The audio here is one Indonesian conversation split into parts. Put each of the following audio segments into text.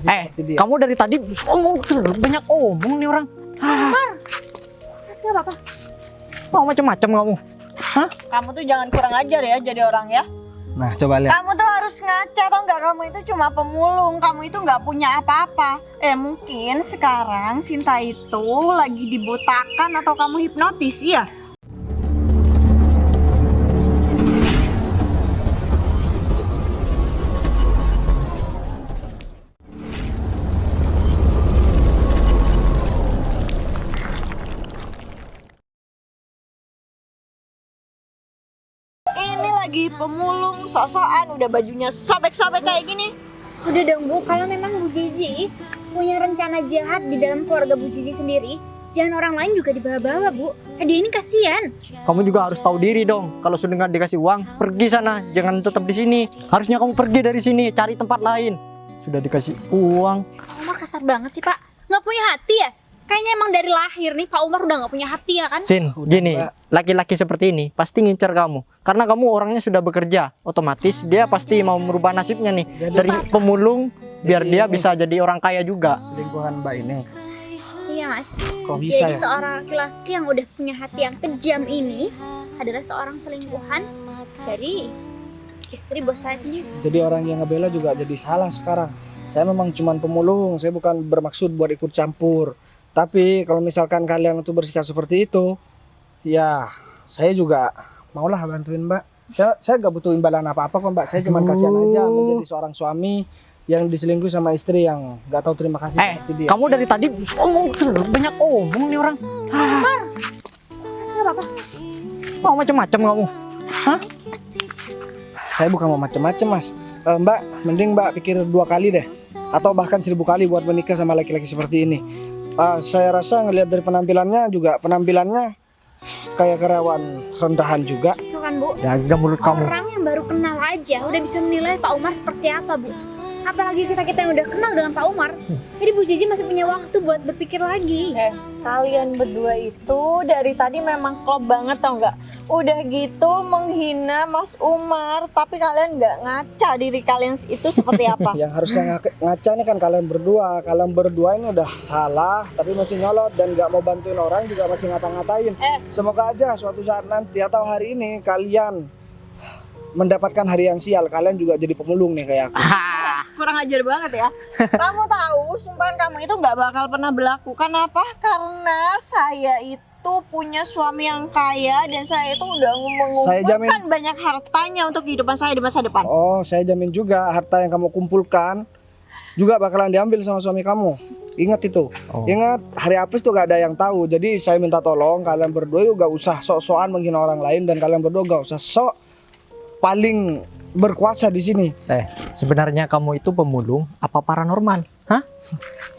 situasi seperti dia. Kamu dari tadi banyak omong nih orang. Mas nggak apa-apa. Mau macam-macam kamu. Hah? Kamu tuh jangan kurang ajar ya jadi orang ya. Nah, coba lihat. Kamu tuh harus ngaca tau nggak, kamu itu cuma pemulung, kamu itu nggak punya apa-apa. Mungkin sekarang Sinta itu lagi dibutakan atau kamu hipnotis ya? Ini lagi pemulung, sok-sokan udah bajunya sobek-sobek kayak gini. Udah dong Bu, kalau memang Bu Zizi punya rencana jahat di dalam keluarga Bu Zizi sendiri, jangan orang lain juga dibawa-bawa Bu. Dia ini kasihan. Kamu juga harus tahu diri dong. Kalau sudah nggak dikasih uang, pergi sana. Jangan tetap di sini. Harusnya kamu pergi dari sini, cari tempat lain. Sudah dikasih uang. Pak Umar kasar banget sih Pak. Nggak punya hati ya? Kayaknya emang dari lahir nih Pak Umar udah nggak punya hati ya kan? Sin, gini, laki-laki seperti ini pasti ngincer kamu. Karena kamu orangnya sudah bekerja, otomatis dia pasti mau merubah nasibnya nih. Dari pemulung, biar dia bisa jadi orang kaya juga. Selingkuhan Mbak ini. Iya Mas. Kok bisa Jadi ya? seorang laki-laki yang udah punya hati yang kejam ini adalah seorang selingkuhan dari istri bos saya sendiri. Jadi orang yang ngebela juga jadi salah sekarang. Saya memang cuma pemulung, saya bukan bermaksud buat ikut campur. Tapi kalau misalkan kalian itu bersikap seperti itu, ya saya juga maulah bantuin Mbak. Saya nggak butuh imbalan apa-apa kok Mbak. Saya cuma kasihan aja menjadi seorang suami yang diselingkuh sama istri yang nggak tahu terima kasih seperti dia. Kamu dari tadi banyak omong nih orang. Mas nggak apa-apa. Mau macam-macam kamu. Hah? Saya bukan mau macem-macem Mas. Mbak, mending Mbak pikir 2 kali deh, atau bahkan 1000 kali buat menikah sama laki-laki seperti ini. Saya rasa ngelihat dari penampilannya kayak karyawan rendahan juga. Itu kan Bu. Jaga mulut kamu. Orang yang baru kenal aja udah bisa menilai Pak Umar seperti apa Bu. Apalagi kita yang udah kenal dengan Pak Umar. Jadi Bu Zizi masih punya waktu buat berpikir lagi. Kalian berdua itu dari tadi memang klop banget tau nggak? Udah gitu menghina Mas Umar, tapi kalian nggak ngaca diri kalian itu seperti apa? Yang harusnya ngaca ini kan kalian berdua. Kalian berdua ini udah salah, tapi masih nyolot dan nggak mau bantuin orang juga masih ngata-ngatain. Semoga aja suatu saat nanti atau hari ini kalian mendapatkan hari yang sial. Kalian juga jadi pemulung nih kayak aku. Kurang ajar banget ya. Kamu tahu, sumpahan kamu itu nggak bakal pernah berlaku. Kenapa? Karena saya itu punya suami yang kaya dan saya itu udah mengumpulkan banyak hartanya untuk kehidupan saya di masa depan. Oh, saya jamin juga harta yang kamu kumpulkan juga bakalan diambil sama suami kamu. Ingat itu. Ingat, hari apes tuh gak ada yang tahu. Jadi saya minta tolong kalian berdua juga gak usah sok-sokan menghina orang lain, dan kalian berdua gak usah sok paling berkuasa di sini. Sebenarnya kamu itu pemulung apa paranormal? Hah?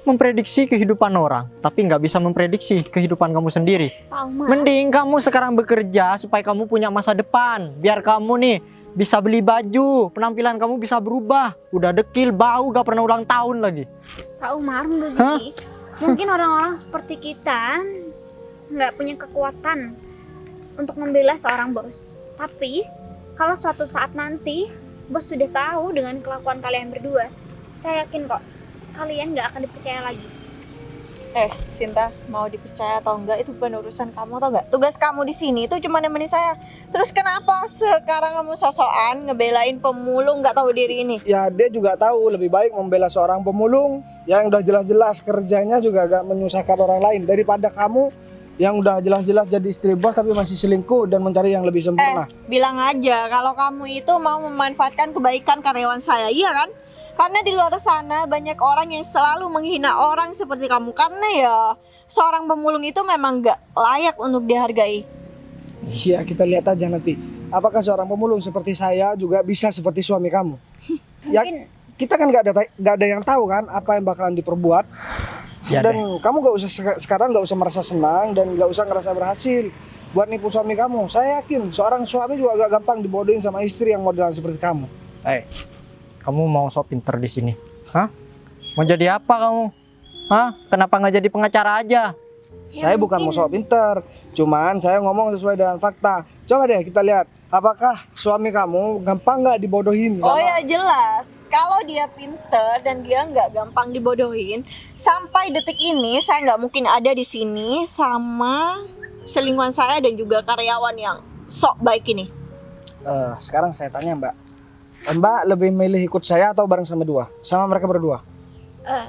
Memprediksi kehidupan orang, tapi nggak bisa memprediksi kehidupan kamu sendiri. Pak Umar. Mending kamu sekarang bekerja supaya kamu punya masa depan. Biar kamu nih bisa beli baju, penampilan kamu bisa berubah. Udah dekil, bau, gak pernah ulang tahun lagi. Pak Umar, Bu Zizi, mungkin orang-orang seperti kita nggak punya kekuatan untuk membela seorang bos. Tapi kalau suatu saat nanti bos sudah tahu dengan kelakuan kalian berdua, saya yakin kok kalian nggak akan dipercaya lagi. Sinta, mau dipercaya atau enggak itu bukan urusan kamu, tau nggak? Tugas kamu di sini itu cuma nemenin saya. Terus kenapa sekarang kamu sosokan ngebelain pemulung nggak tahu diri ini? Ya dia juga tahu lebih baik membela seorang pemulung yang udah jelas-jelas kerjanya juga gak menyusahkan orang lain daripada kamu yang udah jelas-jelas jadi istri bos tapi masih selingkuh dan mencari yang lebih sempurna. Bilang aja kalau kamu itu mau memanfaatkan kebaikan karyawan saya, iya kan? Karena di luar sana banyak orang yang selalu menghina orang seperti kamu. Karena ya seorang pemulung itu memang gak layak untuk dihargai. Iya, kita lihat aja nanti. Apakah seorang pemulung seperti saya juga bisa seperti suami kamu? Ya, kita kan gak ada yang tahu kan apa yang bakalan diperbuat. Ya Dan kamu gak usah sekarang gak usah merasa senang dan gak usah ngerasa berhasil buat nipu suami kamu. Saya yakin seorang suami juga gak gampang dibodohin sama istri yang modelan seperti kamu. Kamu mau sok pinter di sini? Hah? Mau jadi apa kamu? Hah? Kenapa nggak jadi pengacara aja? Saya bukan mau sok pinter, cuman saya ngomong sesuai dengan fakta. Coba deh kita lihat apakah suami kamu gampang nggak dibodohin Oh sama ya jelas, kalau dia pinter dan dia nggak gampang dibodohin, sampai detik ini saya nggak mungkin ada di sini sama selingkuhan saya dan juga karyawan yang sok baik ini. Sekarang saya tanya Mbak, Mbak lebih milih ikut saya atau bareng sama mereka berdua? Eh,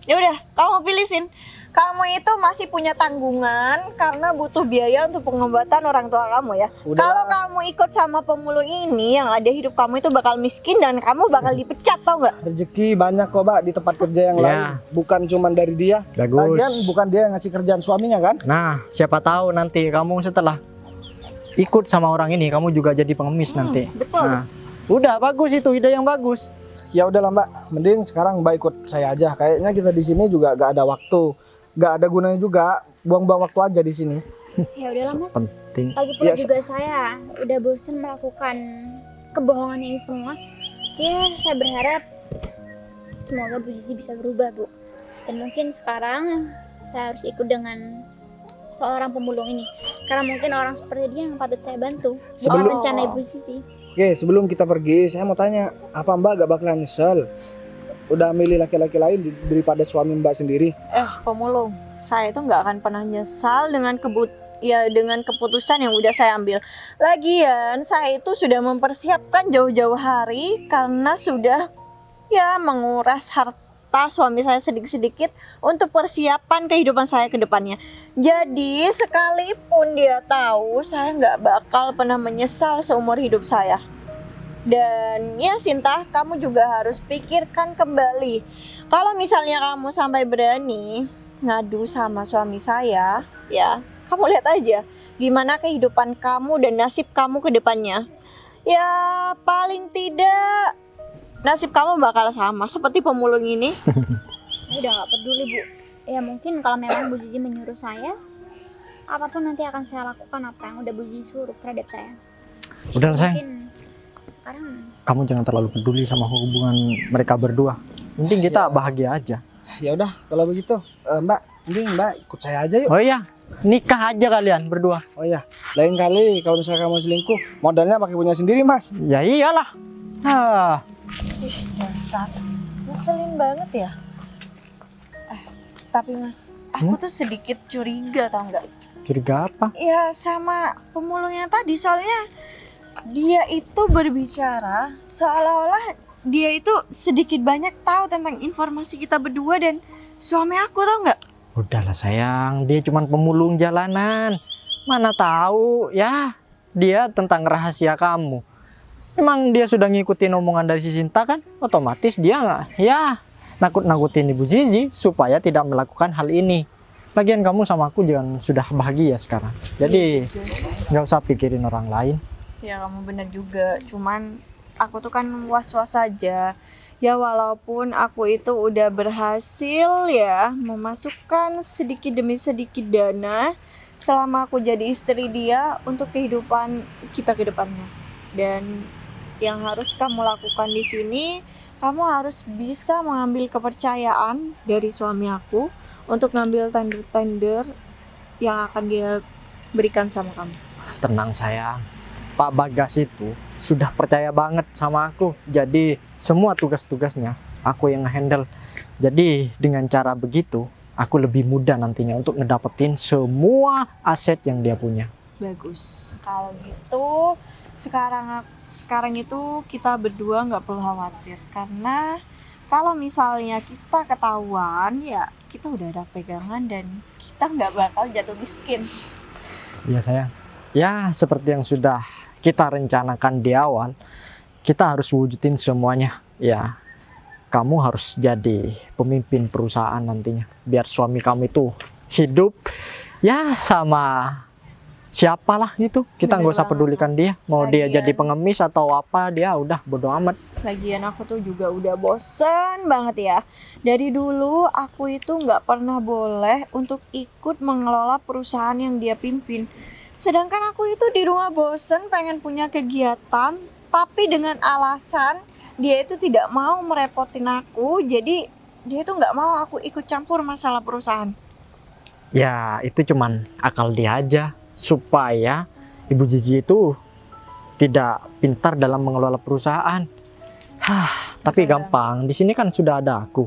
Ya udah, kamu pilih. Kamu itu masih punya tanggungan karena butuh biaya untuk pengobatan orang tua kamu ya. Udah. Kalau kamu ikut sama pemulung ini, yang ada hidup kamu itu bakal miskin dan kamu bakal dipecat, tau nggak? Rezeki banyak kok Mbak di tempat kerja yang Ya. lain, bukan cuma dari dia. Bagus. Lagian bukan dia yang ngasih kerjaan suaminya kan? Nah, siapa tahu nanti kamu setelah ikut sama orang ini, kamu juga jadi pengemis nanti. Betul. Nah, udah bagus itu, ide yang bagus. Ya udahlah Mbak, mending sekarang Mbak ikut saya aja. Kayaknya kita di sini juga gak ada waktu, gak ada gunanya juga buang-buang waktu aja di sini. ya udahlah Mas. Penting. Lagi pula Ya, juga saya udah bosan melakukan kebohongan ini semua. Ya, saya berharap semoga Bu Zizi bisa berubah, Bu. Dan mungkin sekarang saya harus ikut dengan seorang pemulung ini. Karena mungkin orang seperti dia yang patut saya bantu. Sebelum- Rencana Ibu Zizi. Oke, sebelum kita pergi, saya mau tanya, apa Mbak gak bakalan nyesel udah milih laki-laki lain daripada suami Mbak sendiri? Pemulung, saya itu nggak akan pernah nyesal dengan dengan keputusan yang udah saya ambil. Lagian, saya itu sudah mempersiapkan jauh-jauh hari karena sudah menguras harta suami saya sedikit-sedikit untuk persiapan kehidupan saya ke depannya. Jadi, sekalipun dia tahu, saya nggak bakal pernah menyesal seumur hidup saya. Dan ya Sinta, kamu juga harus pikirkan kembali. Kalau misalnya kamu sampai berani ngadu sama suami saya, ya kamu lihat aja gimana kehidupan kamu dan nasib kamu ke depannya. Ya paling tidak nasib kamu bakal sama seperti pemulung ini. Saya udah gak peduli, Bu. Ya mungkin kalau memang Bu Zizi menyuruh saya, apapun nanti akan saya lakukan apa yang udah Bu Zizi suruh terhadap saya. Udah lah sayang, Mungkin sekarang kamu jangan terlalu peduli sama hubungan mereka berdua. Penting kita Ya. bahagia aja. Ya udah, kalau begitu Mbak, mending Mbak ikut saya aja yuk. Oh iya, nikah aja kalian berdua. Oh iya, lain kali kalau misalnya kamu selingkuh, modalnya pakai punya sendiri Mas. Ya iyalah. Ah, Dasar, ngeselin banget ya. Tapi Mas, aku tuh sedikit curiga tau nggak? curiga apa? Ya sama pemulung yang tadi, soalnya dia itu berbicara seolah-olah dia itu sedikit banyak tahu tentang informasi kita berdua dan suami aku, tau nggak? Udahlah sayang, dia cuman pemulung jalanan. Mana tahu ya dia tentang rahasia kamu. Emang dia sudah ngikutin omongan dari si Sinta kan? Otomatis dia nggak nakut-nakutin Ibu Zizi supaya tidak melakukan hal ini. Lagian kamu sama aku jangan sudah bahagia sekarang. Jadi nggak usah pikirin orang lain. Ya kamu bener juga, cuman aku tuh kan was-was aja. Ya walaupun aku itu udah berhasil ya memasukkan sedikit demi sedikit dana selama aku jadi istri dia untuk kehidupan kita ke depannya. Dan yang harus kamu lakukan di sini, kamu harus bisa mengambil kepercayaan dari suami aku untuk ngambil tender-tender yang akan dia berikan sama kamu. Tenang sayang, Pak Bagas itu sudah percaya banget sama aku. Jadi semua tugas-tugasnya aku yang handle. Jadi dengan cara begitu aku lebih mudah nantinya untuk ngedapetin semua aset yang dia punya. Bagus. Kalau gitu sekarang itu kita berdua nggak perlu khawatir karena kalau misalnya kita ketahuan ya kita udah ada pegangan dan kita nggak bakal jatuh miskin. Iya sayang. Ya seperti yang sudah kita rencanakan di awal, kita harus wujudin semuanya. Ya, kamu harus jadi pemimpin perusahaan nantinya. Biar suami kamu itu hidup ya sama siapalah gitu. Kita Bener nggak usah banget, pedulikan Mas. dia. Mau dia Lagian- jadi pengemis atau apa, dia udah bodo amat. Lagian aku tuh juga udah bosen banget ya. Dari dulu aku itu nggak pernah boleh untuk ikut mengelola perusahaan yang dia pimpin. Sedangkan aku itu di rumah bosen pengen punya kegiatan, tapi dengan alasan dia itu tidak mau merepotin aku. Jadi dia itu nggak mau aku ikut campur masalah perusahaan. Ya itu cuman akal dia aja supaya Ibu Zizi itu tidak pintar dalam mengelola perusahaan. Tapi gampang. Di sini kan sudah ada aku.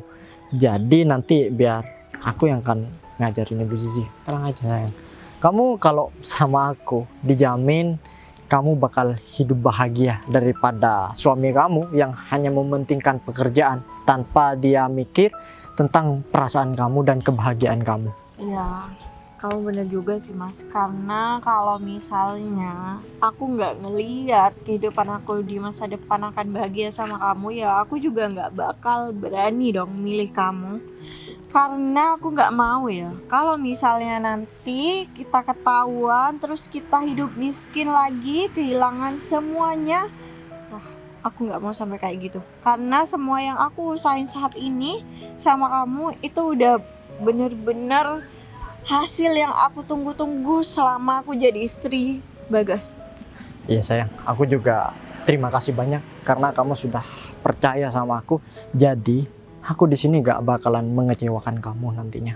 Jadi nanti biar aku yang akan ngajarin Ibu Zizi. Tenang aja sayang. Kamu kalau sama aku dijamin kamu bakal hidup bahagia daripada suami kamu yang hanya mementingkan pekerjaan tanpa dia mikir tentang perasaan kamu dan kebahagiaan kamu. Iya, kamu bener juga sih Mas. Karena kalau misalnya aku nggak ngeliat kehidupan aku di masa depan akan bahagia sama kamu, ya aku juga nggak bakal berani dong milih kamu. Karena aku nggak mau ya, kalau misalnya nanti kita ketahuan terus kita hidup miskin lagi, kehilangan semuanya. Wah, aku nggak mau sampai kayak gitu. Karena semua yang aku usahain saat ini sama kamu itu udah bener-bener hasil yang aku tunggu-tunggu selama aku jadi istri Bagas. Iya sayang, aku juga terima kasih banyak karena kamu sudah percaya sama aku. Jadi aku di sini gak bakalan mengecewakan kamu nantinya.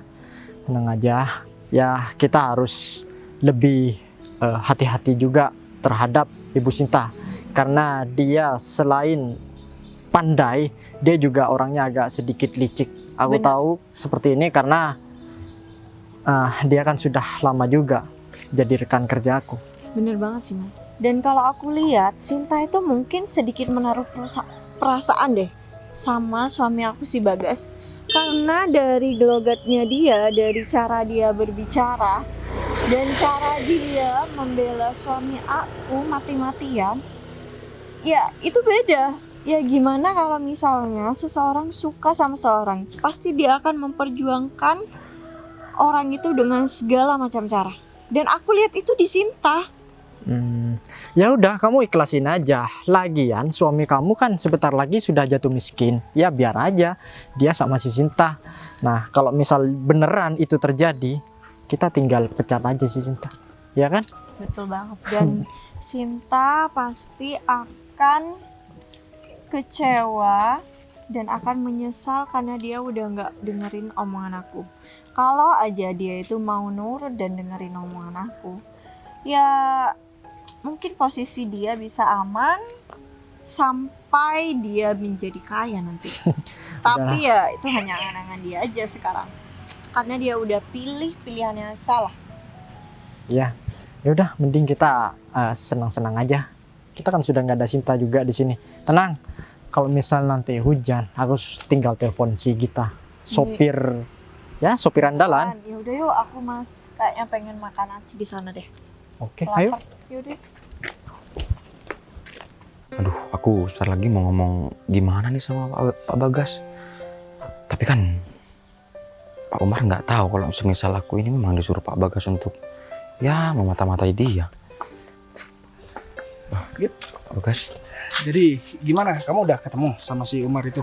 Tenang aja, ya kita harus lebih hati-hati juga terhadap Ibu Sinta. Karena dia selain pandai, dia juga orangnya agak sedikit licik. Aku Bener. tahu seperti ini karena dia kan sudah lama juga jadi rekan kerja aku. Bener banget sih Mas. Dan kalau aku lihat, Sinta itu mungkin sedikit menaruh perasaan deh sama suami aku si Bagas. Karena dari gelogatnya dia, dari cara dia berbicara, dan cara dia membela suami aku mati-matian, ya itu beda. Ya gimana kalau misalnya seseorang suka sama seorang, pasti dia akan memperjuangkan orang itu dengan segala macam cara. Dan aku lihat itu di Sinta. Ya udah, kamu ikhlasin aja. Lagian suami kamu kan sebentar lagi sudah jatuh miskin. Ya biar aja dia sama si Sinta. Nah kalau misal beneran itu terjadi, kita tinggal pecat aja si Sinta, ya kan? Betul banget. Dan Sinta pasti akan kecewa dan akan menyesal karena dia udah nggak dengerin omongan aku. Kalau aja dia itu mau nurut dan dengerin omongan aku, ya mungkin posisi dia bisa aman sampai dia menjadi kaya nanti. Tapi ya itu hanya angan-angan dia aja sekarang. Karena dia udah pilih pilihan yang salah. Ya udah, mending kita senang-senang aja. Kita kan sudah nggak ada Sinta juga di sini. Tenang. Kalau misal nanti hujan, harus tinggal telepon si Gita, sopir, ya sopir andalan. Ya udah yuk, aku Mas kayaknya pengen makan aci di sana deh. Oke, ayo. Yaudah. Aduh, aku sebentar lagi mau ngomong gimana nih sama Pak Bagas. Tapi kan Pak Umar nggak tahu kalau semisal aku ini memang disuruh Pak Bagas untuk ya memata-matai dia. Gitu. Pak Bagas. Jadi gimana? Kamu udah ketemu sama si Umar itu?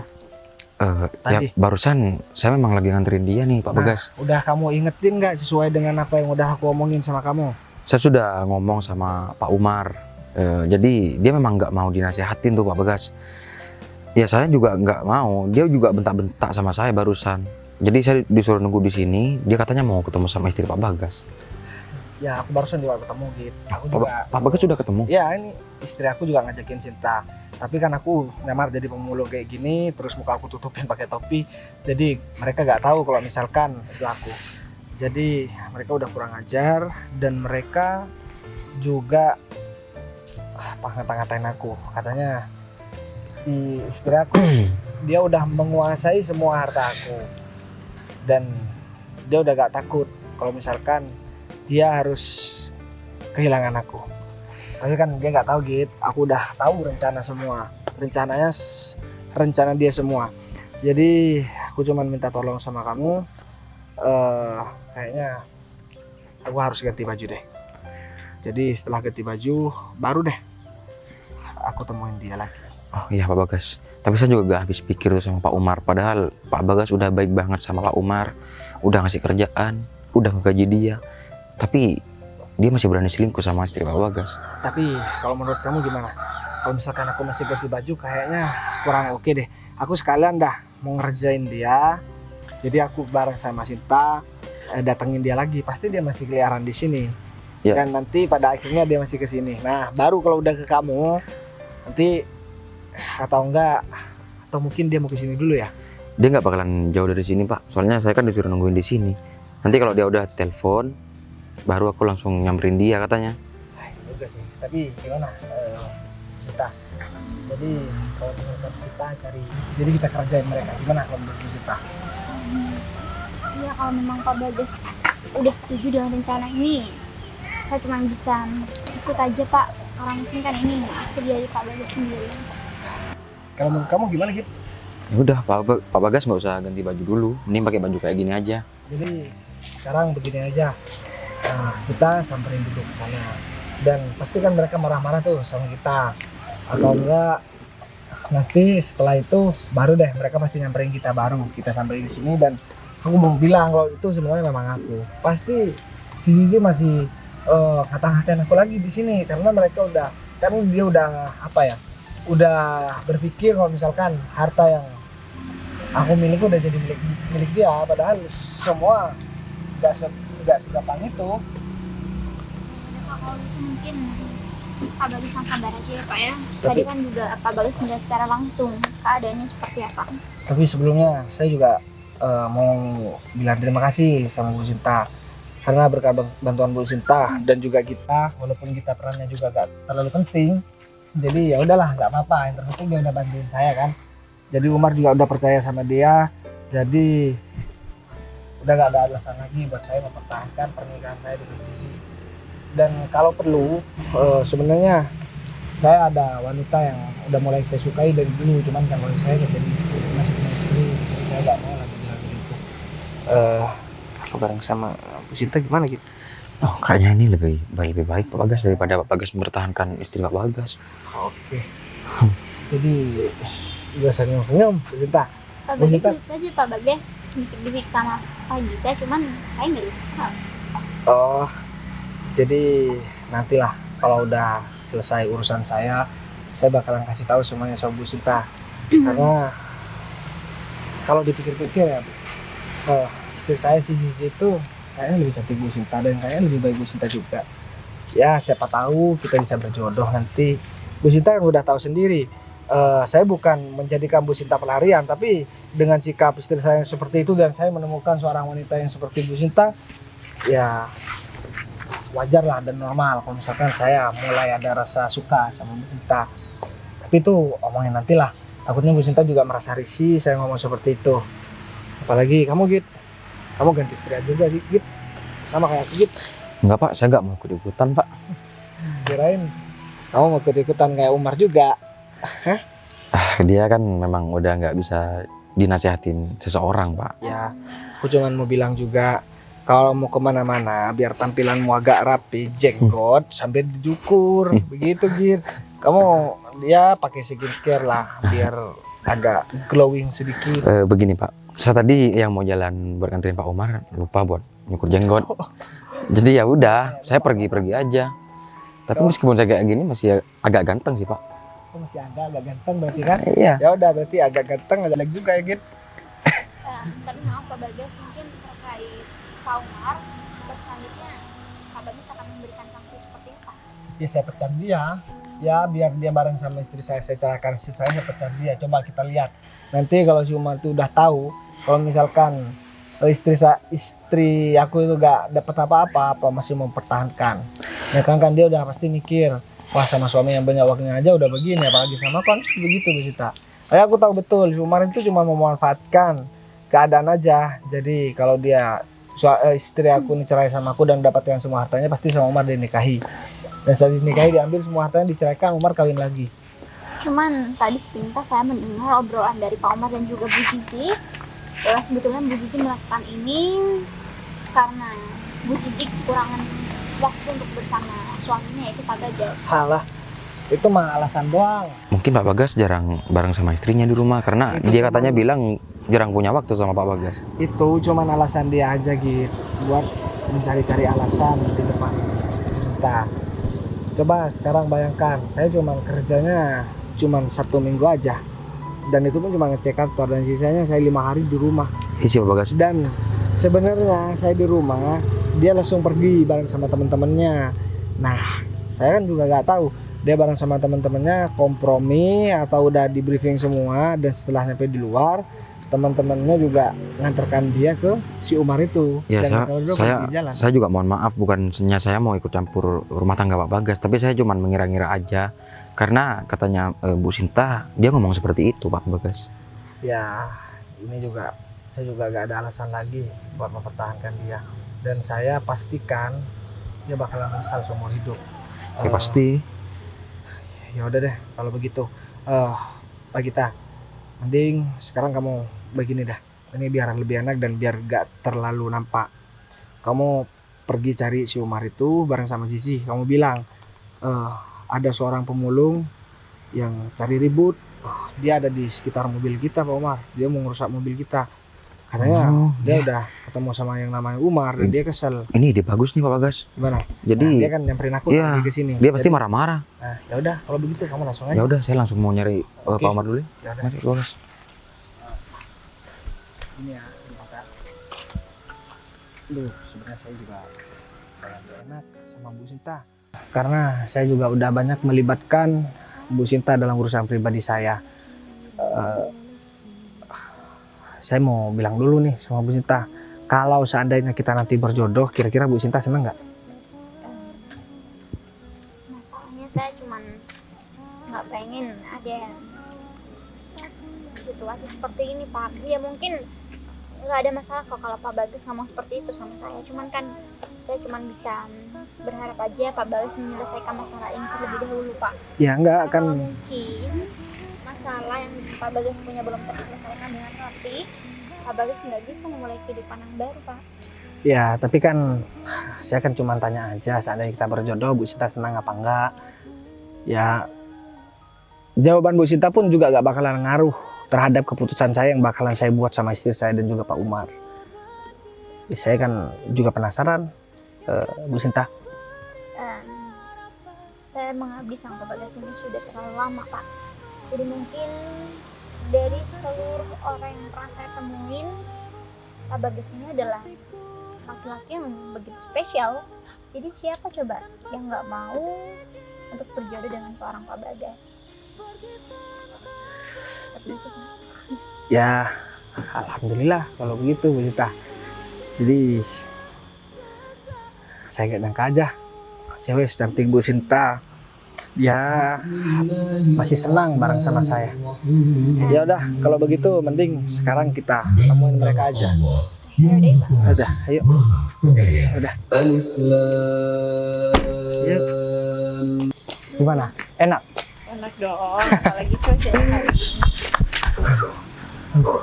Ya Tadi. barusan saya memang lagi nganterin dia nih Pak Bagas. Udah kamu ingetin nggak sesuai dengan apa yang udah aku omongin sama kamu? Saya sudah ngomong sama Pak Umar. Jadi dia memang nggak mau dinasihatin tuh Pak Bagas. Ya saya juga nggak mau. Dia juga bentak-bentak sama saya barusan. Jadi saya disuruh nunggu di sini. Dia katanya mau ketemu sama istri Pak Bagas. Ya aku barusan juga ketemu gitu. Aku juga. Pak Bagas sudah ketemu? Ya ini istri aku juga ngajakin Sinta. Tapi kan aku nyamar jadi pemulung kayak gini, terus muka aku tutupin pakai topi. Jadi mereka nggak tahu kalau misalkan itu aku. Jadi mereka udah kurang ajar dan mereka juga ngata-ngatain aku. Katanya si istri aku dia udah menguasai semua harta aku dan dia udah gak takut kalau misalkan dia harus kehilangan aku. Tapi kan dia nggak tahu gitu. Aku udah tahu rencana semua. Rencana dia semua. Jadi aku cuma minta tolong sama kamu. Kayaknya aku harus ganti baju deh. Jadi setelah ganti baju baru deh aku temuin dia lagi. Oh iya Pak Bagas. Tapi saya juga gak habis pikir tuh sama Pak Umar. Padahal Pak Bagas udah baik banget sama Pak Umar. Udah ngasih kerjaan, udah ngegaji dia. Tapi dia masih berani selingkuh sama istri Pak Bagas. Tapi kalau menurut kamu gimana? Kalau misalkan aku masih ganti baju kayaknya kurang oke deh. Aku sekalian dah mau ngerjain dia. Jadi aku bareng sama Sinta datengin dia lagi. Pasti dia masih keliaran di sini. Ya. Dan nanti pada akhirnya dia masih ke sini. Nah, baru kalau udah ke kamu nanti atau enggak, atau mungkin dia mau ke sini dulu ya. Dia nggak bakalan jauh dari sini Pak. Soalnya saya kan disuruh nungguin di sini. Nanti kalau dia udah telepon, baru aku langsung nyamperin dia katanya. Nah, juga sih. Tapi gimana? Kita. Jadi kalau misalkan kita cari, jadi kita kerjain mereka. Gimana kalau menurut kita? Iya, kalau memang Pak Bagas udah setuju dengan rencana ini, saya cuma bisa ikut aja Pak. Karena mungkin kan ini hasil dari Pak Bagas sendiri. Kalau menurut kamu gimana gitu? Ya udah Pak Bagas nggak usah ganti baju dulu. Mending pakai baju kayak gini aja. Jadi sekarang begini aja. Nah, kita samperin dulu ke sana. Dan pasti kan mereka marah-marah tuh sama kita. Atau enggak nanti setelah itu baru deh mereka pasti nyamperin kita, baru kita samperin di sini. Dan aku mau bilang kalau itu sebenarnya memang aku. Pasti si Zizi masih ngata-ngatain aku lagi di sini karena mereka udah, kan dia udah apa ya? Udah berpikir kalau misalkan harta yang aku miliki udah jadi milik dia, padahal semua nggak segampang itu. Pak, kalau itu mungkin Pak Bagas yang sabar aja ya Pak ya. Tadi kan juga Pak Bagas melihat secara langsung keadaannya seperti apa. Tapi sebelumnya saya juga mau bilang terima kasih sama Bu Sinta karena berkat bantuan Bu Sinta dan juga kita, walaupun kita perannya juga gak terlalu penting, jadi ya udahlah nggak apa-apa, yang terpenting dia udah bantuin saya kan. Jadi Umar juga udah percaya sama dia, jadi udah gak ada alasan lagi buat saya mempertahankan pernikahan saya dengan Zizi. Dan kalau perlu sebenarnya saya ada wanita yang udah mulai saya sukai dari dulu, cuman kalau saya udah jadi masih punya istri, jadi saya gak mau lagi bilang gitu. Aku bareng sama Bu Sinta gimana gitu? Oh, kayaknya ini lebih baik Pak Bagas daripada Pak Bagas mempertahankan istri Pak Bagas. Oke. Jadi gue senyum-senyum Bu Sinta. Pak Bu Bagas Sinta. itu aja Pak Bagas bisik-bisik sama Pak Gita, cuman saya nggak bisa. Oh, jadi nantilah kalau udah selesai urusan saya bakalan kasih tahu semuanya sama Bu Sinta. Karena kalau dipikir-pikir ya, istri saya si Zizi itu kayaknya lebih cantik Bu Sinta dan kayaknya lebih baik Bu Sinta juga. Ya siapa tahu kita bisa berjodoh nanti. Bu Sinta kan udah tahu sendiri. Saya bukan menjadikan Bu Sinta pelarian, tapi dengan sikap istri saya yang seperti itu dan saya menemukan seorang wanita yang seperti Bu Sinta, ya wajar lah dan normal kalau misalkan saya mulai ada rasa suka sama Bu Sinta. Tapi itu omongin nantilah. Takutnya Bu Sinta juga merasa risih saya ngomong seperti itu. Apalagi kamu Git, kamu ganti istri aja juga Git, sama kayak aku, Git. Enggak Pak, saya nggak mau ikut-ikutan Pak. Kirain kamu mau ikut-ikutan kayak Umar juga. Dia kan memang udah nggak bisa dinasehatin seseorang Pak. Ya, aku cuman mau bilang juga kalau mau kemana-mana biar tampilanmu agak rapi, jenggot sambil dicukur, begitu Git. Kamu ya pakai skincare lah biar agak glowing sedikit. Begini Pak, saya tadi yang mau jalan buat nganterin Pak Umar lupa buat nyukur jenggot. Jadi ya udah, saya pergi-pergi aja. Tapi meskipun saya kayak gini masih agak ganteng sih Pak. Aku masih agak ganteng berarti kan? Iya. Ya udah berarti agak ganteng, agak jelek juga ya Git. Tapi maaf Pak Bagas, mungkin terkait Pak Umar, selanjutnya Pak Bagas akan memberikan sanksi seperti apa? Ya saya pecat dia. Ya biar dia bareng sama istri saya cerahkan istri saya pecat dia. Coba kita lihat. Nanti kalau si Umar itu udah tahu kalau misalkan istri aku itu gak dapat apa-apa masih mempertahankan. Ya kan dia udah pasti mikir, wah sama suami yang banyak waktunya aja udah begini, apalagi sama kan begitu Bu Sinta. Kayak aku tahu betul si Umar itu cuma memanfaatkan keadaan aja. Jadi kalau dia istri aku ini cerai sama aku dan dapatkan semua hartanya, pasti sama Umar dinikahi. Dan setelah dinikahi diambil semua hartanya, diceraikan, Umar kawin lagi. Cuman tadi sepintas saya mendengar obrolan dari Pak Umar dan juga Bu Zizi, bahwa sebetulnya Bu Zizi melakukan ini karena Bu Zizi kekurangan waktu untuk bersama suaminya yaitu Pak Bagas. Salah, itu mah alasan doang. Mungkin Pak Bagas jarang bareng sama istrinya di rumah karena Itu dia cuman- katanya bilang jarang punya waktu sama Pak Bagas. Itu cuman alasan dia aja gitu, buat mencari-cari alasan di depan kita. Coba sekarang bayangkan, saya cuma kerjanya cuma 1 minggu aja, dan itu pun cuma ngecek kantor, dan sisanya saya 5 hari di rumah. Iya sih Pak Bagas. Dan sebenarnya saya di rumah dia langsung pergi bareng sama teman-temannya. Nah, saya kan juga nggak tahu dia bareng sama teman-temannya kompromi atau udah di briefing semua, dan setelah nyampe di luar teman-temannya juga nganterkan dia ke si Umar itu. Ya, Dan mereka berdua pergi jalan. saya juga mohon maaf, bukannya saya mau ikut campur rumah tangga Pak Bagas, tapi saya cuma mengira-ngira aja. Karena katanya Bu Sinta, dia ngomong seperti itu Pak Bagas. Ya, ini juga saya juga gak ada alasan lagi buat mempertahankan dia. Dan saya pastikan dia bakalan menyesal seumur hidup. Ya pasti. Ya udah deh kalau begitu. Pak Gita, mending sekarang kamu begini dah. Ini biar lebih enak dan biar gak terlalu nampak. Kamu pergi cari si Umar itu bareng sama Sisi. Kamu bilang ada seorang pemulung yang cari ribut. Dia ada di sekitar mobil kita Pak Umar. Dia mau ngerusak mobil kita. Katanya dia udah ketemu sama yang namanya Umar dan dia kesel. Ini ide bagus nih Pak Bagas. Gimana? Jadi Nah, dia kan nyamperin aku iya, pergi ke sini. dia pasti marah-marah. Nah, ya udah kalau begitu kamu langsung aja. Ya udah, saya langsung mau nyari Oke. Pak Umar dulu. Ya udah. Mari Pak Bagas. Ini ya, Pak. Duh, sebenarnya saya juga kayak gak enak sama Bu Sinta. Karena saya juga udah banyak melibatkan Bu Sinta dalam urusan pribadi saya. Saya mau bilang dulu nih sama Bu Sinta, kalau seandainya kita nanti berjodoh, kira-kira Bu Sinta seneng nggak? Masalahnya saya cuman nggak pengen ada situasi seperti ini Pak. Ya mungkin nggak ada masalah kok kalau Pak Bagas ngomong seperti itu sama saya. Cuman kan saya cuman bisa berharap aja Pak Bagas menyelesaikan masalah ini terlebih dahulu Pak. Ya enggak Kalau kan. mungkin masalah yang Pak Bagas punya belum terselesaikan dengan rapi, Pak Bagas nggak bisa memulai kehidupan yang baru Pak. Ya, tapi kan saya kan cuma tanya aja, seandainya kita berjodoh, Bu Sinta senang apa enggak? Ya, jawaban Bu Sinta pun juga gak bakalan ngaruh terhadap keputusan saya yang bakalan saya buat sama istri saya dan juga Pak Umar. Ya, saya kan juga penasaran, Bu Sinta. Saya mengabdi sama Pak Bagas ini sudah terlalu lama Pak. Jadi mungkin dari seluruh orang yang pernah saya temuin, Pak Bagas ini adalah laki-laki yang begitu spesial. Jadi siapa coba yang nggak mau untuk berjodoh dengan seorang Pak Bagas? Seperti itu Pak. Ya, alhamdulillah kalau begitu Bu Sinta. Jadi saya gak nyangka aja cewek secantik Bu Sinta ya masih senang bareng sama saya. Ya udah kalau begitu mending sekarang kita temuin mereka aja. Ya udah Pak. Udah, ayo. Udah. Yuk. Gimana? Enak? Enak dong, apalagi cocok.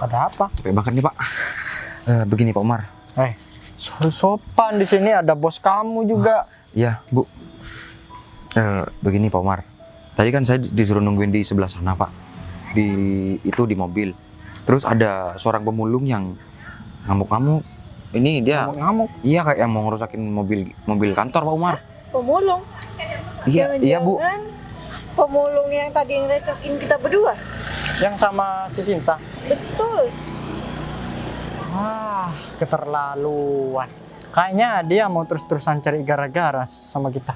Ada apa? Capek banget nih Pak. Begini Pak Umar. Sopan di sini ada bos kamu juga. Ya Bu. Begini Pak Umar. Tadi kan saya disuruh nungguin di sebelah sana Pak. Di mobil. Terus ada seorang pemulung yang ngamuk-ngamuk. Ini dia Ngamuk. iya kayak yang mau ngerusakin mobil kantor Pak Umar. Pemulung? Iya Bu. Jangan-jangan pemulung yang tadi ngerecokin kita berdua? Yang sama si Sinta. Betul. Wah, keterlaluan. Kayaknya dia mau terus-terusan cari gara-gara sama kita.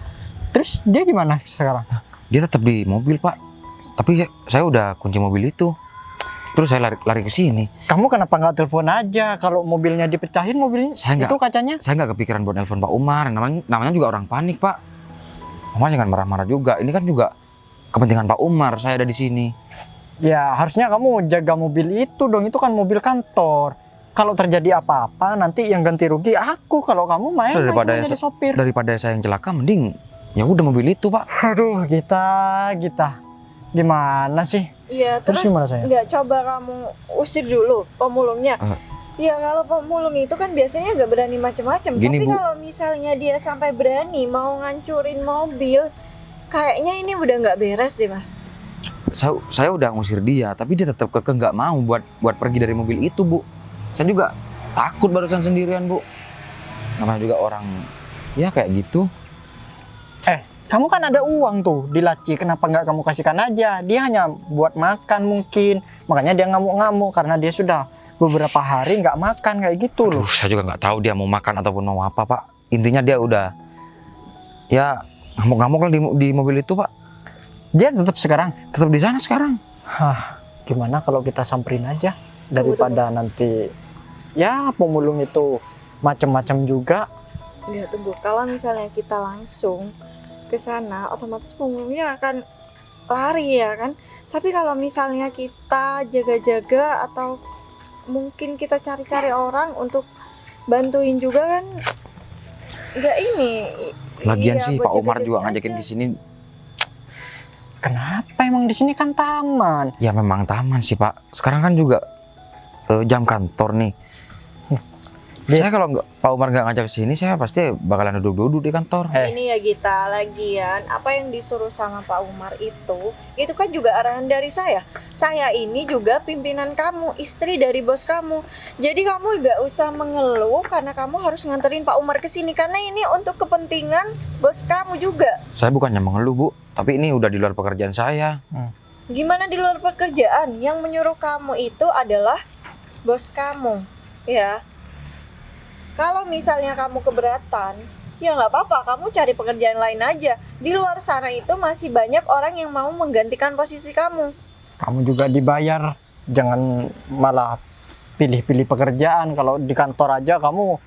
Terus dia gimana sekarang? Dia tetap di mobil Pak. Tapi saya udah kunci mobil itu. Terus saya lari ke sini. Kamu kenapa nggak telepon aja kalau mobilnya dipecahin mobilnya? Saya nggak- Itu kacanya. Saya nggak kepikiran buat nelpon Pak Umar. Namanya juga orang panik Pak. Pak Umar jangan marah-marah juga. Ini kan juga kepentingan Pak Umar. Saya ada di sini. Ya harusnya kamu jaga mobil itu dong. Itu kan mobil kantor. Kalau terjadi apa-apa nanti yang ganti rugi aku. Kalau kamu main Daripada jadi sopir. Daripada saya yang celaka, mending ya udah mobil itu Pak. Aduh, kita gimana sih? Iya, Terus terus gimana saya? nggak coba kamu usir dulu pemulungnya? Ya kalau pemulung itu kan biasanya nggak berani macam-macam. Gini, Tapi Bu. kalau misalnya dia sampai berani mau ngancurin mobil, kayaknya ini udah nggak beres deh Mas. Saya udah ngusir dia, tapi dia tetap kekeh nggak mau buat pergi dari mobil itu Bu. Saya juga takut barusan sendirian Bu. Namanya juga orang ya kayak gitu. Kamu kan ada uang tuh di laci, kenapa nggak kamu kasihkan aja? Dia hanya buat makan mungkin, makanya dia ngamuk-ngamuk karena dia sudah beberapa hari nggak makan kayak gitu loh. Saya juga nggak tahu dia mau makan ataupun mau apa Pak. intinya dia udah ya ngamuk-ngamuk lah di mobil itu Pak. Dia tetap sekarang. Tetap di sana sekarang. Hah, gimana kalau kita samperin aja daripada nanti ya pemulung itu macam-macam juga. Ya tunggu, kalau misalnya kita langsung ke sana, otomatis pemulungnya akan lari ya kan. Tapi kalau misalnya kita jaga-jaga atau mungkin kita cari-cari orang untuk bantuin juga kan, nggak ini. Lagian Iya, sih buat Pak Umar jaga-jaga juga aja. ngajakin ke sini. Kenapa emang di sini kan taman? Ya memang taman sih Pak. Sekarang kan juga jam kantor nih. Saya kalau Pak Umar nggak ngajak ke sini, saya pasti bakalan duduk-duduk di kantor. Ini ya Gita, lagian apa yang disuruh sama Pak Umar itu kan juga arahan dari saya. Saya ini juga pimpinan kamu, istri dari bos kamu. Jadi kamu nggak usah mengeluh karena kamu harus nganterin Pak Umar ke sini karena ini untuk kepentingan bos kamu juga. Saya bukannya mengeluh Bu, tapi ini udah di luar pekerjaan saya. Gimana di luar pekerjaan? Yang menyuruh kamu itu adalah bos kamu, ya. Kalau misalnya kamu keberatan, ya nggak apa-apa, kamu cari pekerjaan lain aja. Di luar sana itu masih banyak orang yang mau menggantikan posisi kamu. Kamu juga dibayar, jangan malah pilih-pilih pekerjaan. Kalau di kantor aja kamu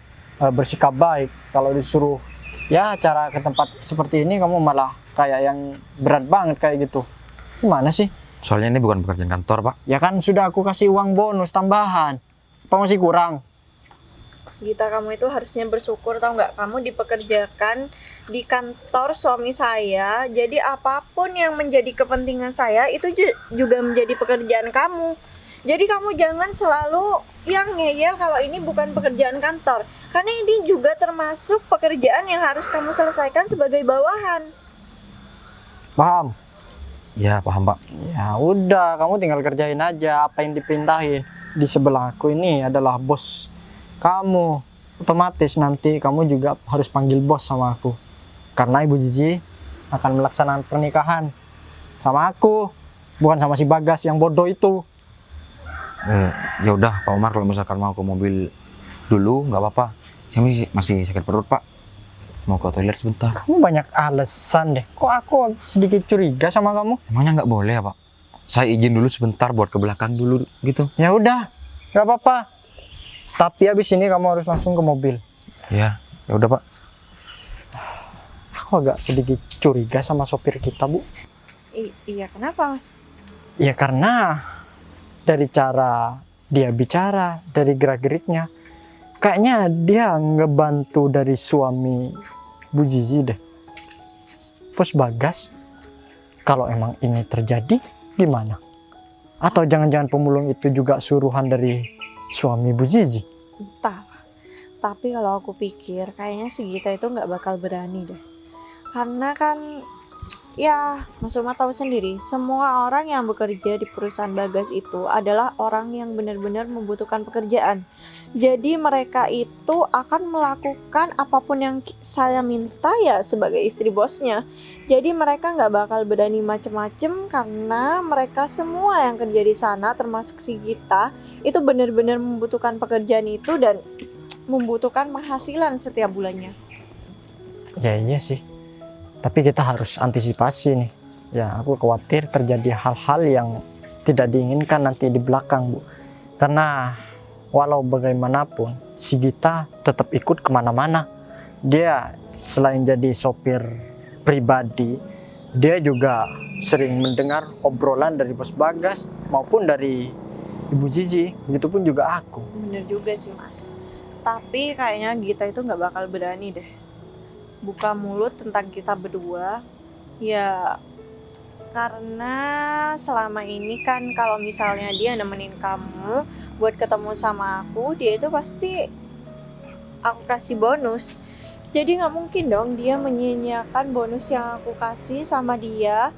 bersikap baik. Kalau disuruh ya cara ke tempat seperti ini kamu malah kayak yang berat banget kayak gitu. Gimana sih? Soalnya ini bukan pekerjaan kantor Pak. Ya kan sudah aku kasih uang bonus tambahan. Apa masih kurang? Gita, kamu itu harusnya bersyukur, tau nggak? Kamu dipekerjakan di kantor suami saya. Jadi apapun yang menjadi kepentingan saya itu juga menjadi pekerjaan kamu. Jadi kamu jangan selalu yang ngeyel kalau ini bukan pekerjaan kantor. Karena ini juga termasuk pekerjaan yang harus kamu selesaikan sebagai bawahan. Paham? Ya paham Pak. Ya udah, kamu tinggal kerjain aja apa yang diperintahin. Di sebelahku ini adalah bos kamu. Otomatis nanti kamu juga harus panggil bos sama aku. Karena Ibu Zizi akan melaksanakan pernikahan sama aku, bukan sama si Bagas yang bodoh itu. Ya udah Pak Umar, kalau misalkan mau ke mobil dulu nggak apa-apa. Saya masih sakit perut Pak. Mau ke toilet sebentar. Kamu banyak alasan deh. Kok aku sedikit curiga sama kamu? Emangnya nggak boleh ya Pak? Saya izin dulu sebentar buat ke belakang dulu gitu. Ya udah, nggak apa-apa. Tapi habis ini kamu harus langsung ke mobil. Ya udah Pak. Aku agak sedikit curiga sama sopir kita, Bu. Iya, kenapa Mas? Ya karena dari cara dia bicara, dari gerak-geriknya, kayaknya dia ngebantu dari suami Bu Zizi deh. Bos Bagas, kalau emang ini terjadi, gimana? Atau jangan-jangan pemulung itu juga suruhan dari suami Bu Zizi? Entah. Tapi kalau aku pikir kayaknya si Gita itu nggak bakal berani deh. Karena kan ya Mas Umar tahu sendiri, semua orang yang bekerja di perusahaan Bagas itu adalah orang yang benar-benar membutuhkan pekerjaan. Jadi mereka itu akan melakukan apapun yang saya minta ya sebagai istri bosnya. Jadi mereka nggak bakal berani macem-macem karena mereka semua yang kerja di sana termasuk si Gita itu benar-benar membutuhkan pekerjaan itu dan membutuhkan penghasilan setiap bulannya. Ya iya sih. Tapi kita harus antisipasi nih. Ya aku khawatir terjadi hal-hal yang tidak diinginkan nanti di belakang, Bu. Karena walau bagaimanapun si Gita tetap ikut kemana-mana. Dia selain jadi sopir pribadi, dia juga sering mendengar obrolan dari Bos Bagas maupun dari Ibu Zizi. Begitupun juga aku. Bener juga sih Mas. Tapi kayaknya Gita itu nggak bakal berani deh buka mulut tentang kita berdua. Ya karena selama ini kan kalau misalnya dia nemenin kamu buat ketemu sama aku, dia itu pasti aku kasih bonus. Jadi nggak mungkin dong dia menyia-nyiakan bonus yang aku kasih sama dia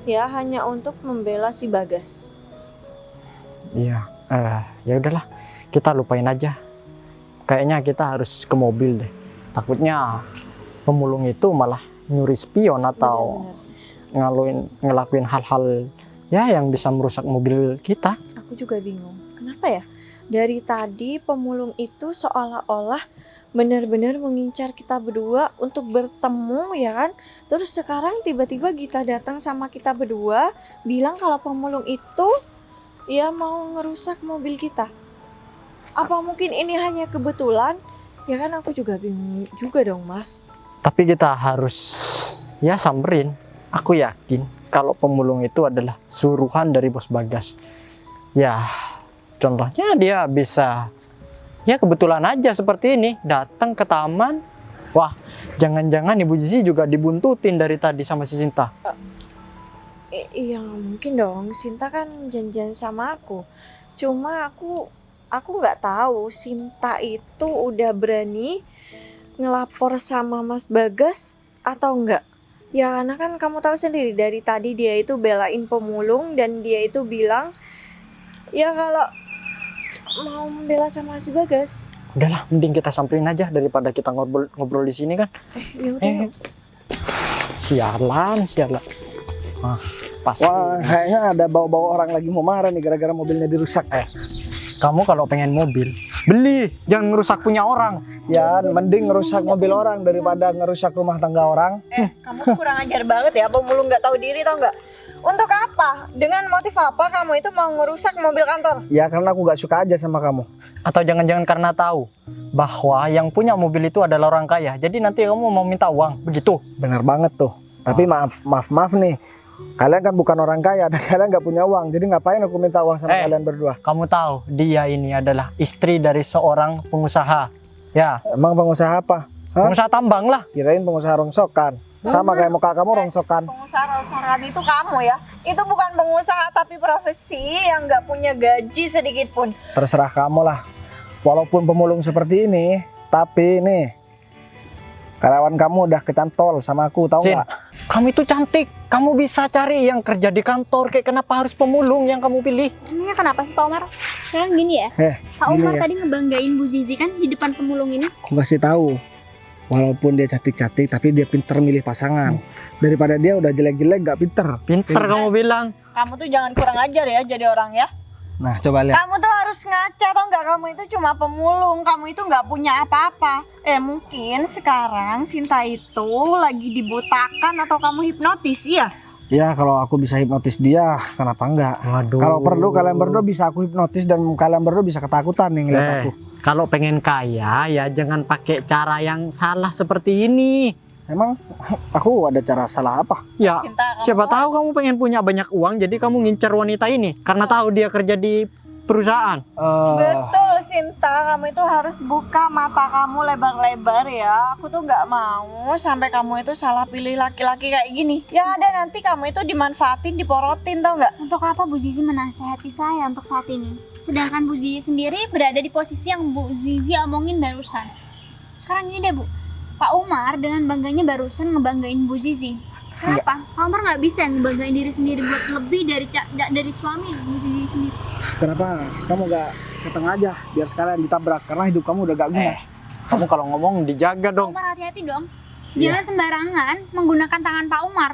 ya hanya untuk membela si Bagas. Iya, ya udahlah, kita lupain aja. Kayaknya kita harus ke mobil deh. Takutnya pemulung itu malah nyuri spion atau ngelakuin hal-hal ya yang bisa merusak mobil kita. Aku juga bingung. Kenapa ya? Dari tadi pemulung itu seolah-olah benar-benar mengincar kita berdua untuk bertemu ya kan. Terus sekarang tiba-tiba Gita datang sama kita berdua bilang kalau pemulung itu ya mau ngerusak mobil kita. Apa mungkin ini hanya kebetulan? Ya kan aku juga bingung juga dong Mas. Tapi kita harus ya samperin. Aku yakin kalau pemulung itu adalah suruhan dari Bos Bagas. Ya, contohnya dia bisa ya kebetulan aja seperti ini datang ke taman. Wah, jangan-jangan Ibu Zizi juga dibuntutin dari tadi sama si Sinta. Iya mungkin dong. Sinta kan janjian sama aku. Cuma aku nggak tahu Sinta itu udah berani ngelapor sama Mas Bagas atau enggak. Ya karena kan kamu tahu sendiri dari tadi dia itu belain pemulung dan dia itu bilang ya kalau mau membela sama si Bagas. Udahlah, mending kita samperin aja daripada kita ngobrol di sini kan. Yaudah. Sialan. Pasti. Wah, kayaknya ada bau-bau orang lagi mau marah nih gara-gara mobilnya dirusak. Kamu kalau pengen mobil, beli, jangan ngerusak punya orang. Ya, mending ngerusak mobil orang daripada ngerusak rumah tangga orang. Kamu tuh kurang ajar banget ya, pemulung nggak tahu diri tau nggak? Untuk apa? Dengan motif apa kamu itu mau ngerusak mobil kantor? Ya, karena aku gak suka aja sama kamu. Atau jangan-jangan karena tahu bahwa yang punya mobil itu adalah orang kaya. Jadi nanti kamu mau minta uang, begitu. Bener banget tuh. Tapi maaf nih. Kalian kan bukan orang kaya dan kalian gak punya uang. Jadi ngapain aku minta uang sama kalian berdua? Kamu tahu dia ini adalah istri dari seorang pengusaha. Ya, Emang pengusaha apa? Hah? pengusaha tambang lah. Kirain pengusaha rongsokan. Sama kayak muka kamu rongsokan. Pengusaha rongsokan itu kamu ya? Itu bukan pengusaha tapi profesi yang nggak punya gaji sedikit pun. Terserah kamu lah. Walaupun pemulung seperti ini, tapi nih karyawan kamu udah kecantol sama aku, tahu Sin, nggak? kamu itu cantik. Kamu bisa cari yang kerja di kantor. Kayak kenapa harus pemulung yang kamu pilih? Emangnya kenapa sih Pak Umar? Sekarang gini ya, Pak gini Umar ya. tadi ngebanggain Bu Zizi kan di depan pemulung ini. Aku kasih tahu. Walaupun dia cantik-cantik, tapi dia pinter milih pasangan. Daripada dia udah jelek-jelek gak pinter. Pinter kamu bilang. Kamu tuh jangan kurang ajar ya jadi orang ya. Nah, coba lihat. Kamu tuh harus ngaca tau nggak? Kamu itu cuma pemulung, kamu itu nggak punya apa-apa. Mungkin sekarang Sinta itu lagi dibutakan atau kamu hipnotis ya? Ya, kalau aku bisa hipnotis dia, kenapa enggak? Waduh. Kalau perlu kalian berdua bisa aku hipnotis dan kalian berdua bisa ketakutan nih ngeliat aku. Kalau pengen kaya ya jangan pakai cara yang salah seperti ini. Emang aku ada cara salah apa? Ya, Sinta, kamu siapa tahu kamu pengen punya banyak uang jadi kamu ngincar wanita ini karena tahu dia kerja di perusahaan. Betul Sinta, kamu itu harus buka mata kamu lebar-lebar ya. Aku tuh nggak mau sampai kamu itu salah pilih laki-laki kayak gini. Yang ada nanti kamu itu dimanfaatin, diporotin tau nggak? Untuk apa Bu Zizi menasehati saya untuk saat ini? Sedangkan Bu Zizi sendiri berada di posisi yang Bu Zizi omongin barusan. Sekarang gini deh Bu, Pak Umar dengan bangganya barusan ngebanggain Bu Zizi. Kenapa? Pak Umar nggak bisa ngebanggain diri sendiri buat lebih dari suami Bu Zizi sendiri. Kenapa kamu gak datang aja biar sekalian ditabrak karena hidup kamu udah gak guna. Kamu kalau ngomong dijaga Pak dong. Umar hati-hati dong. Jangan sembarangan menggunakan tangan Pak Umar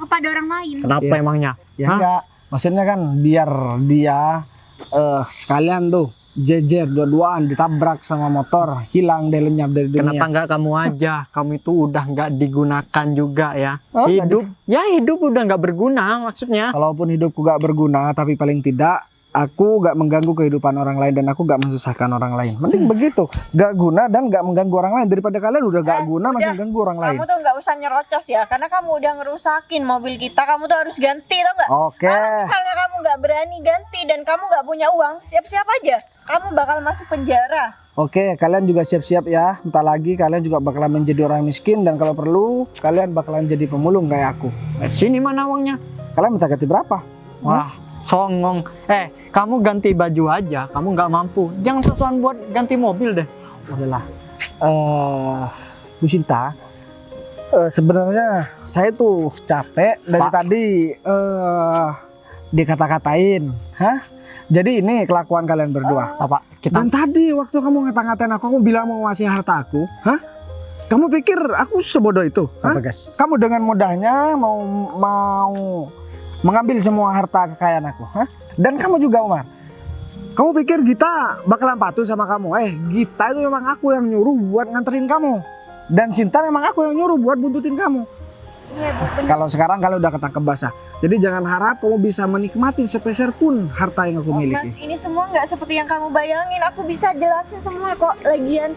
kepada orang lain. Kenapa Iya. emangnya? Ya Hah? enggak, maksudnya kan biar dia sekalian tuh jejer dua-duaan ditabrak sama motor, hilang deh lenyap dari dunia. Kenapa nggak kamu aja? Kamu itu udah nggak digunakan juga ya. Oh, nggak Hidup udah nggak berguna maksudnya. Kalaupun hidupku gak berguna, tapi paling tidak aku gak mengganggu kehidupan orang lain dan aku gak mensusahkan orang lain. Mending begitu, gak guna dan gak mengganggu orang lain daripada kalian udah gak guna masih udah. mengganggu orang lain. Kamu tuh nggak usah nyerocos ya, karena kamu udah ngerusakin mobil kita. Kamu tuh harus ganti tau nggak? Oke, Kalau misalnya kamu nggak berani ganti dan kamu nggak punya uang, siap-siap aja. Kamu bakal masuk penjara. oke, kalian juga siap-siap ya. Bentar lagi kalian juga bakalan menjadi orang miskin dan kalau perlu kalian bakalan jadi pemulung kayak aku. Sini mana uangnya? Kalian minta ganti berapa? Wah, songong. Kamu ganti baju aja. Kamu nggak mampu. Jangan sosokan buat ganti mobil deh. Udahlah, Bu Sinta, sebenarnya saya tuh capek dari Pak. tadi dikata-katain, hah? Jadi ini kelakuan kalian berdua. Apa? Kita Dan tadi waktu kamu ngata-ngatain aku bilang mau ngasih harta aku, hah? Kamu pikir aku sebodoh itu? Hah? apa guys? Kamu dengan mudahnya mau mengambil semua harta kekayaan aku, hah? Dan kamu juga Umar. Kamu pikir Gita bakalan patuh sama kamu? Gita itu memang aku yang nyuruh buat nganterin kamu. Dan Sinta memang aku yang nyuruh buat buntutin kamu. Iya Bu, bener. Kalau sekarang kalian udah ketangkep basah. Jadi jangan harap kamu bisa menikmati sepeser pun harta yang aku Mas, miliki. ini semua nggak seperti yang kamu bayangin. Aku bisa jelasin semua kok. Lagian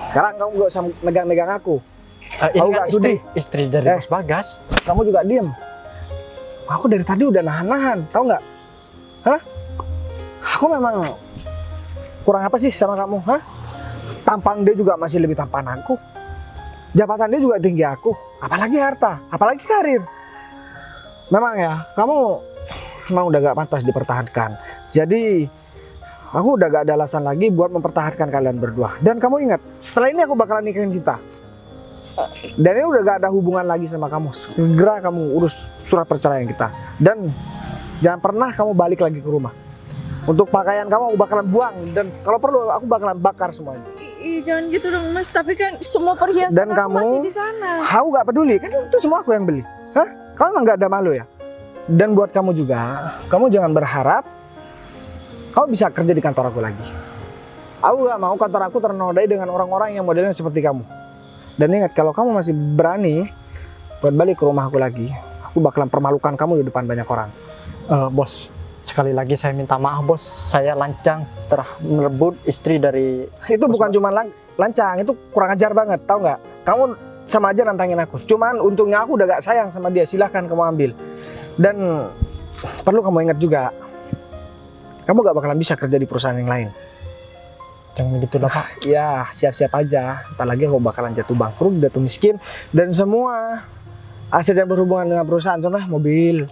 Sekarang kamu gak usah megang-megang aku. Ini Tahu kan nggak, Sudi? istri dari Eh. Bos Bagas. Kamu juga diem. Aku dari tadi udah nahan-nahan, tahu nggak? Hah? Aku memang kurang apa sih sama kamu? Hah? Tampan dia juga masih lebih tampan aku. Jabatan dia juga tinggi aku. Apalagi harta, apalagi karir. Memang ya, kamu memang udah gak pantas dipertahankan. Jadi aku udah gak ada alasan lagi buat mempertahankan kalian berdua. Dan kamu ingat, setelah ini aku bakalan nikahin Cinta. Dan ini udah gak ada hubungan lagi sama kamu. Segera kamu urus surat perceraian kita. Dan jangan pernah kamu balik lagi ke rumah. Untuk pakaian kamu aku bakalan buang. Dan kalau perlu aku bakalan bakar semuanya. jangan gitu dong Mas. Tapi kan semua perhiasan Dan aku kamu- masih di sana. Aku gak peduli, kan itu semua aku yang beli. Hah? Kamu emang gak ada malu ya? Dan buat kamu juga, kamu jangan berharap kamu bisa kerja di kantor aku lagi. Aku gak mau kantor aku ternodai dengan orang-orang yang modelnya seperti kamu. Dan ingat, kalau kamu masih berani buat balik ke rumah aku lagi, aku bakalan permalukan kamu di depan banyak orang. Bos, sekali lagi saya minta maaf bos. Saya lancang telah merebut istri dari... Itu bukan cuma lancang, itu kurang ajar banget, tahu nggak? Kamu sama aja nantangin aku. Cuman untungnya aku udah gak sayang sama dia, silahkan kamu ambil. Dan perlu kamu ingat juga, kamu gak bakalan bisa kerja di perusahaan yang lain. Jangan begitu lah Pak. Ya siap-siap aja, entar lagi aku bakalan jatuh bangkrut, jatuh miskin. Dan semua aset yang berhubungan dengan perusahaan, contoh mobil,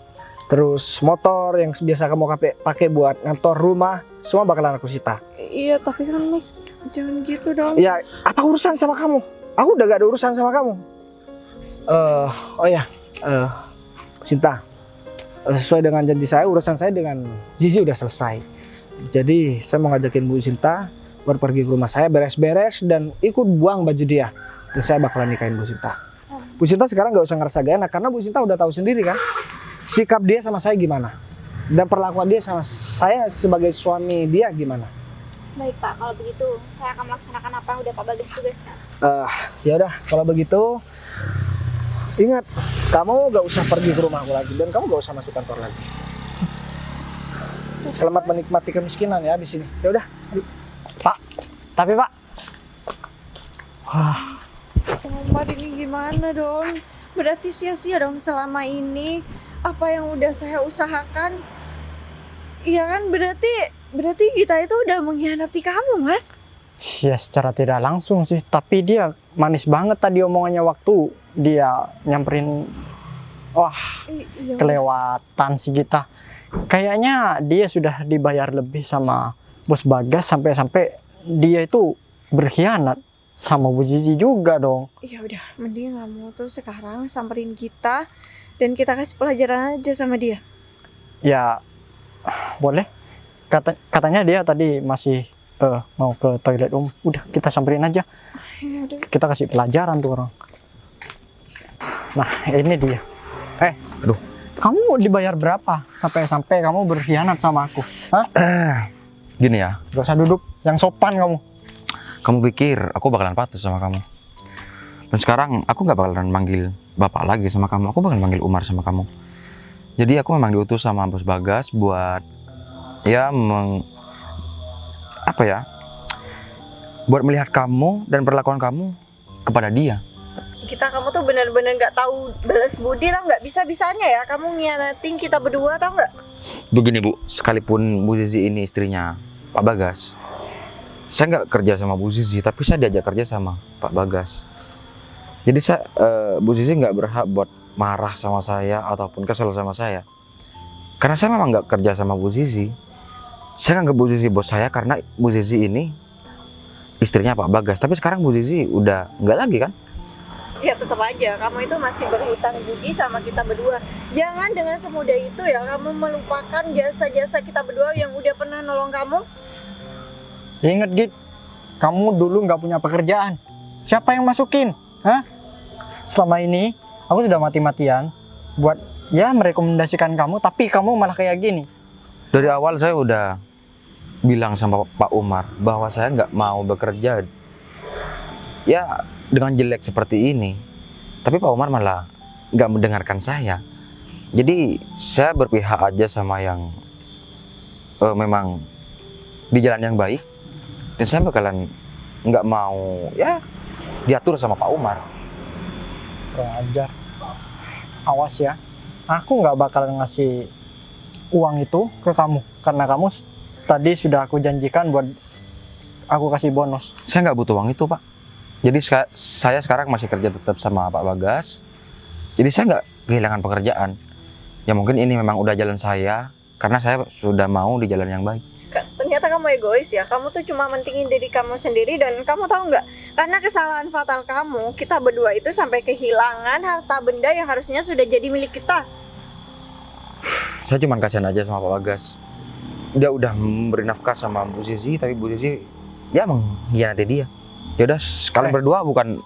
terus motor yang biasa kamu pakai buat ngantor rumah, semua bakalan aku sita. Iya tapi kan Mas jangan gitu dong. Ya, apa urusan sama kamu? Aku udah gak ada urusan sama kamu. Oh ya, Cinta. Sesuai dengan janji saya, urusan saya dengan Zizi udah selesai. Jadi saya mau ngajakin Bu Cinta buat pergi ke rumah saya, beres-beres dan ikut buang baju dia. Dan saya bakalan nikahin Bu Cinta. Bu Cinta sekarang gak usah ngerasa gak enak karena Bu Cinta udah tahu sendiri kan sikap dia sama saya gimana. Dan perlakuan dia sama saya sebagai suami dia gimana. Baik Pak, kalau begitu saya akan melaksanakan apa yang udah Pak Bagas tugaskan. Ya udah, kalau begitu ingat, kamu gak usah pergi ke rumah aku lagi dan kamu gak usah masuk kantor lagi. Selamat menikmati kemiskinan ya di sini. Ya udah. Pak, tapi Pak. Muhammad ini gimana dong? Berarti sia-sia dong selama ini apa yang udah saya usahakan. Iya kan, berarti kita itu udah mengkhianati kamu Mas. Ya secara tidak langsung sih, tapi dia manis banget tadi omongannya waktu dia nyamperin. Wah, Iya. kelewatan sih kita. Kayaknya dia sudah dibayar lebih sama Bos Bagas sampai-sampai dia itu berkhianat sama Bu Zizi juga dong. Ya udah, mending kamu tuh sekarang samperin kita dan kita kasih pelajaran aja sama dia. Ya boleh. Katanya dia tadi masih mau ke toilet Udah kita samperin aja. Ya udah. Kita kasih pelajaran tuh orang. Nah ini dia. Aduh. Kamu dibayar berapa sampai kamu berkhianat sama aku? Hah? Gini ya, Gak usah duduk, yang sopan kamu. kamu pikir aku bakalan patuh sama kamu. Dan sekarang aku nggak bakalan manggil bapak lagi sama kamu, aku bakalan manggil Umar sama kamu. Jadi aku memang diutus sama Bos Bagas buat buat melihat kamu dan perlakuan kamu kepada dia. Kamu tuh bener-bener gak tahu balas budi, tau nggak, bisa-bisanya ya kamu ngianatin kita berdua, tau nggak? Begini Bu, sekalipun Bu Zizi ini istrinya Pak Bagas, saya nggak kerja sama Bu Zizi, tapi saya diajak kerja sama Pak Bagas. Jadi Bu Zizi nggak berhak buat marah sama saya ataupun kesel sama saya. Karena saya memang nggak kerja sama Bu Zizi. Saya nganggap Bu Zizi bos saya karena Bu Zizi ini istrinya Pak Bagas. Tapi sekarang Bu Zizi udah nggak lagi kan? Ya tetap aja, kamu itu masih berhutang budi sama kita berdua. Jangan dengan semudah itu ya kamu melupakan jasa-jasa kita berdua yang udah pernah nolong kamu. Ingat Git, kamu dulu nggak punya pekerjaan. Siapa yang masukin? Hah? Selama ini aku sudah mati-matian buat merekomendasikan kamu, tapi kamu malah kayak gini. Dari awal saya udah bilang sama Pak Umar bahwa saya nggak mau bekerja ya dengan jelek seperti ini. Tapi Pak Umar malah nggak mendengarkan saya. Jadi saya berpihak aja sama yang memang di jalan yang baik. Dan saya bakalan nggak mau ya diatur sama Pak Umar. Kurang ajar. Awas ya, aku nggak bakal ngasih uang itu ke kamu karena kamu tadi sudah aku janjikan buat aku kasih bonus. Saya nggak butuh uang itu, Pak. Jadi saya sekarang masih kerja tetap sama Pak Bagas. Jadi saya nggak kehilangan pekerjaan. Ya mungkin ini memang udah jalan saya karena saya sudah mau di jalan yang baik. Ternyata kamu egois ya. Kamu tuh cuma mentingin diri kamu sendiri. Dan kamu tahu nggak? Karena kesalahan fatal kamu, kita berdua itu sampai kehilangan harta benda yang harusnya sudah jadi milik kita. Saya cuma kasihan aja sama Pak Bagas. Dia udah memberi nafkah sama Bu Sisi, tapi Bu Sisi ya mengkhianati dia. Ya udah, kalian berdua bukan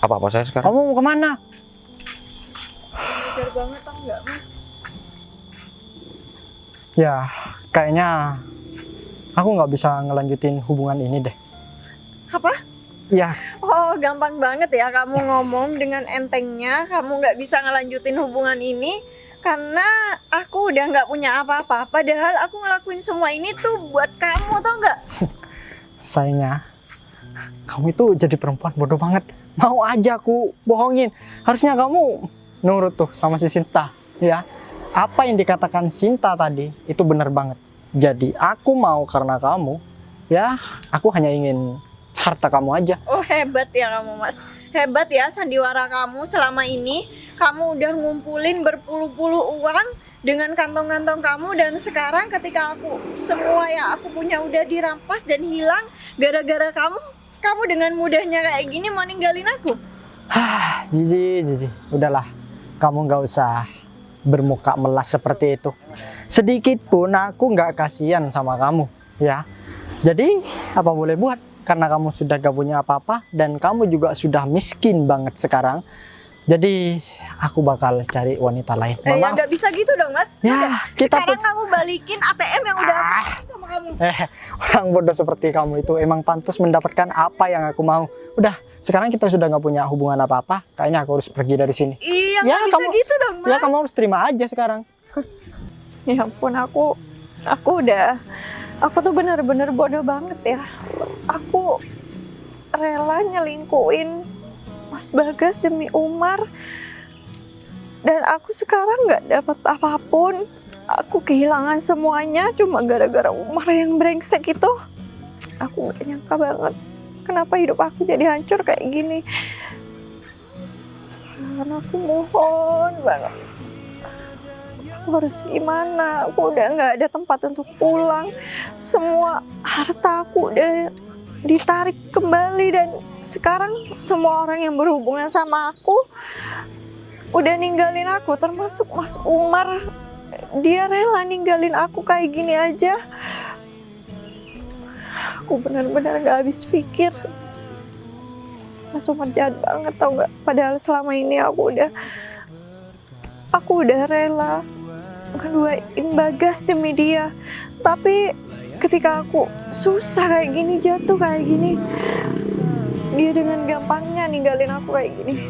apa-apa saya sekarang. Kamu mau kemana? Wajar banget tau nggak, Mas? Ya, kayaknya aku nggak bisa ngelanjutin hubungan ini deh. Apa? Ya, Oh, gampang banget ya kamu ngomong dengan entengnya. Kamu nggak bisa ngelanjutin hubungan ini karena aku udah nggak punya apa-apa. Padahal aku ngelakuin semua ini tuh buat kamu, tau nggak? sayangnya kamu itu jadi perempuan bodoh banget. Mau aja aku bohongin. Harusnya kamu nurut tuh sama si Sinta, ya. Apa yang dikatakan Sinta tadi itu benar banget. Jadi aku mau karena kamu, ya. Aku hanya ingin harta kamu aja. Oh, hebat ya kamu, Mas. Hebat ya sandiwara kamu selama ini. Kamu udah ngumpulin berpuluh-puluh uang dengan kantong-kantong kamu. Dan sekarang ketika semua yang aku punya udah dirampas dan hilang gara-gara kamu dengan mudahnya kayak gini mau ninggalin aku. Jiji. Udahlah, kamu nggak usah bermuka melas seperti itu. Sedikit pun aku nggak kasihan sama kamu, ya. Jadi apa boleh buat? Karena kamu sudah gak punya apa-apa dan kamu juga sudah miskin banget sekarang. Jadi aku bakal cari wanita lain. Ya nggak bisa gitu dong, Mas. Ya, Udah, kita sekarang kamu balikin ATM yang udah aku kasih sama kamu. Orang bodoh seperti kamu itu emang pantas mendapatkan apa yang aku mau. Udah, sekarang kita sudah gak punya hubungan apa-apa. Kayaknya aku harus pergi dari sini. Iya, Ya, nggak bisa kamu- gitu dong, Mas. Ya kamu harus terima aja sekarang. Ya ampun, aku tuh benar-benar bodoh banget ya. Aku rela nyelingkuin Mas Bagas demi Umar. Dan aku sekarang nggak dapat apapun. Aku kehilangan semuanya cuma gara-gara Umar yang brengsek itu. Aku nggak nyangka banget kenapa hidup aku jadi hancur kayak gini. Dan aku mohon banget. Aku harus gimana? Aku udah nggak ada tempat untuk pulang. Semua harta aku udah ditarik kembali dan sekarang semua orang yang berhubungan sama aku udah ninggalin aku, termasuk Mas Umar. Dia rela ninggalin aku kayak gini aja. Aku benar-benar gak habis pikir. Mas Umar jahat banget, tau gak? Padahal selama ini aku udah rela ngeduain Bagas demi dia. Tapi ketika aku susah kayak gini, jatuh kayak gini, dia dengan gampangnya ninggalin aku kayak gini.